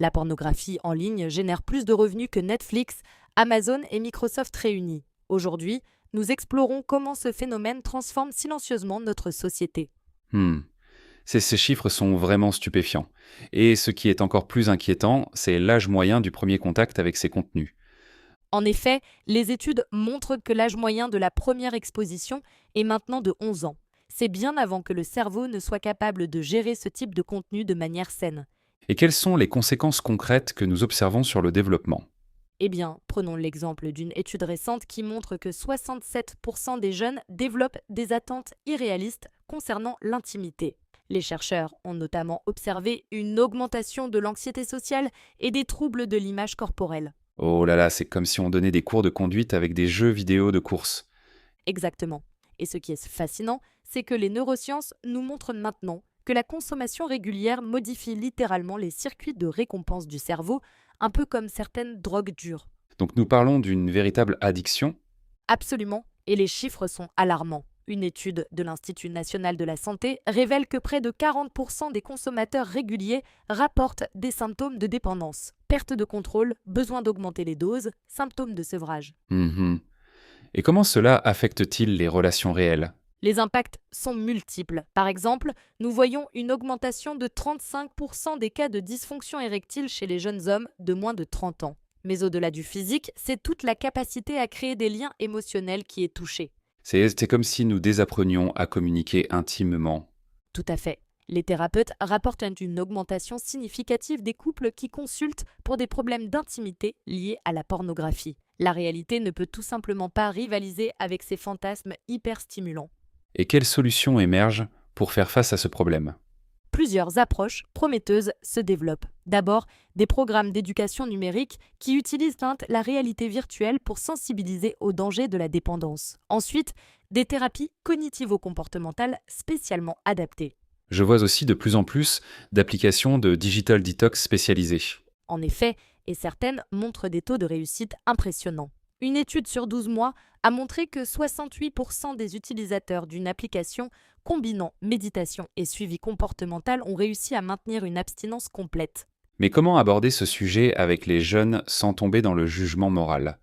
La pornographie en ligne génère plus de revenus que Netflix, Amazon et Microsoft réunis. Aujourd'hui, nous explorons comment ce phénomène transforme silencieusement notre société. Hmm. Ces chiffres sont vraiment stupéfiants. Et ce qui est encore plus inquiétant, c'est l'âge moyen du premier contact avec ces contenus. En effet, les études montrent que l'âge moyen de la première exposition est maintenant de 11 ans. C'est bien avant que le cerveau ne soit capable de gérer ce type de contenu de manière saine. Et quelles sont les conséquences concrètes que nous observons sur le développement? Eh bien, prenons l'exemple d'une étude récente qui montre que 67% des jeunes développent des attentes irréalistes concernant l'intimité. Les chercheurs ont notamment observé une augmentation de l'anxiété sociale et des troubles de l'image corporelle. Oh là là, c'est comme si on donnait des cours de conduite avec des jeux vidéo de course. Exactement. Et ce qui est fascinant, c'est que les neurosciences nous montrent maintenant que la consommation régulière modifie littéralement les circuits de récompense du cerveau, un peu comme certaines drogues dures. Donc nous parlons d'une véritable addiction. Absolument, et les chiffres sont alarmants. Une étude de l'Institut national de la santé révèle que près de 40% des consommateurs réguliers rapportent des symptômes de dépendance. Perte de contrôle, besoin d'augmenter les doses, symptômes de sevrage. Mhm. Et comment cela affecte-t-il les relations réelles? Les impacts sont multiples. Par exemple, nous voyons une augmentation de 35% des cas de dysfonction érectile chez les jeunes hommes de moins de 30 ans. Mais au-delà du physique, c'est toute la capacité à créer des liens émotionnels qui est touchée. C'est comme si nous désapprenions à communiquer intimement. Tout à fait. Les thérapeutes rapportent une augmentation significative des couples qui consultent pour des problèmes d'intimité liés à la pornographie. La réalité ne peut tout simplement pas rivaliser avec ces fantasmes hyper stimulants. Et quelles solutions émergent pour faire face à ce problème? Plusieurs approches prometteuses se développent. D'abord, des programmes d'éducation numérique qui utilisent la réalité virtuelle pour sensibiliser aux dangers de la dépendance. Ensuite, des thérapies cognitivo-comportementales spécialement adaptées. Je vois aussi de plus en plus d'applications de digital detox spécialisées. En effet, et certaines montrent des taux de réussite impressionnants. Une étude sur 12 mois a montré que 68% des utilisateurs d'une application combinant méditation et suivi comportemental ont réussi à maintenir une abstinence complète. Mais comment aborder ce sujet avec les jeunes sans tomber dans le jugement moral?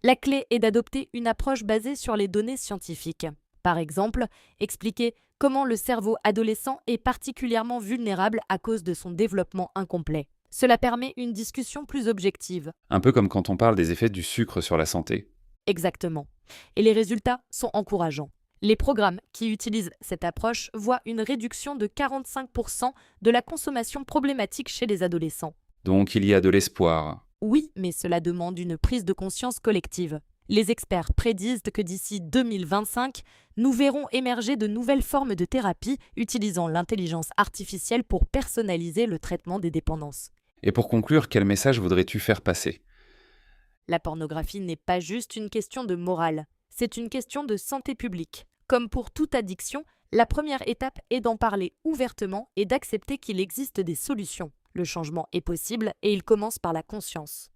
La clé est d'adopter une approche basée sur les données scientifiques. Par exemple, expliquer comment le cerveau adolescent est particulièrement vulnérable à cause de son développement incomplet. Cela permet une discussion plus objective. Un peu comme quand on parle des effets du sucre sur la santé. Exactement. Et les résultats sont encourageants. Les programmes qui utilisent cette approche voient une réduction de 45% de la consommation problématique chez les adolescents. Donc il y a de l'espoir. Oui, mais cela demande une prise de conscience collective. Les experts prédisent que d'ici 2025, nous verrons émerger de nouvelles formes de thérapie utilisant l'intelligence artificielle pour personnaliser le traitement des dépendances. Et pour conclure, quel message voudrais-tu faire passer? La pornographie n'est pas juste une question de morale, c'est une question de santé publique. Comme pour toute addiction, la première étape est d'en parler ouvertement et d'accepter qu'il existe des solutions. Le changement est possible et il commence par la conscience.